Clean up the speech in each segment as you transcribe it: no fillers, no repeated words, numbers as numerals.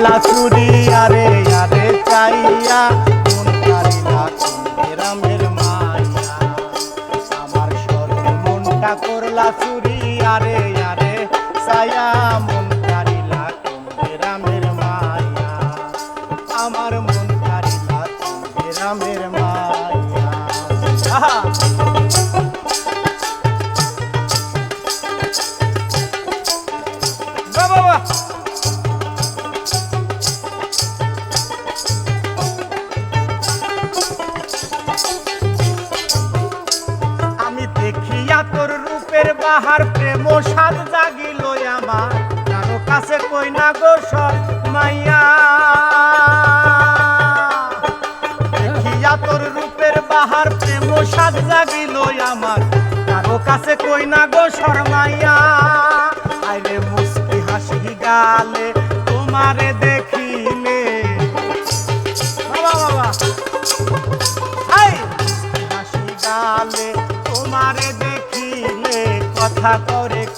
করলা চুরি আরে আরে চাইয়া মন কারিলা কোন রামের মাইয়া আমার স্বর্ণের মনটা করলা চুরি আরে আরে চাইয়া মন কারিলা কোন রামের মাইয়া আমার মন কারিলা কোন রামের মাইয়া দেখিয়া তোর রূপের বাহার প্রেম সাদ জাগিল আমার কারো কাছে কই না গো সর মাইয়া দেখিয়া তোর রূপের বাহার প্রেম সাদ জাগিল আমার কারো কাছে কই না গো সর মাইয়া আইরে মুস্কি হাসি গালে তোমারে দেখিলে বাবা বাবা আই মুস্কি হাসি গালে তোমারে দেখিলে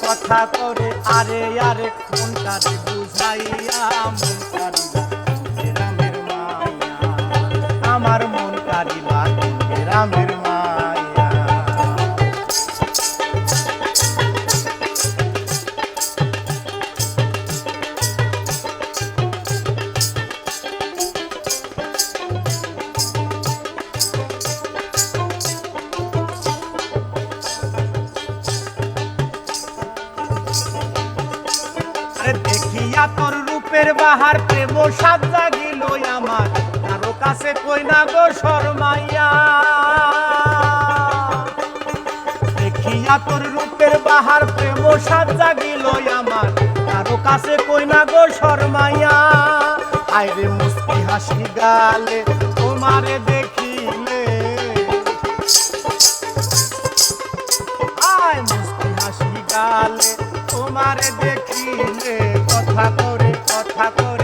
কথা করে আরে আরে মনটারে বুঝাইয়া মন কারিলা রামের মায়া আমার মন কারিলা রামের মায়া দেখিয়া তোর রূপের বাহার প্রেম সাদ জাগিল আমার কারো কাছে কই না গো শরমাইয়া দেখিয়া তোর রূপের বাহার প্রেম সাদ জাগিল আমার কারো কাছে কই না গো শরমাইয়া আইরে মুস্কি হাসি গালে তোমারে দেখিলে আয় মুস্কি হাসি গালে তোমারে দেখিলে কথা করে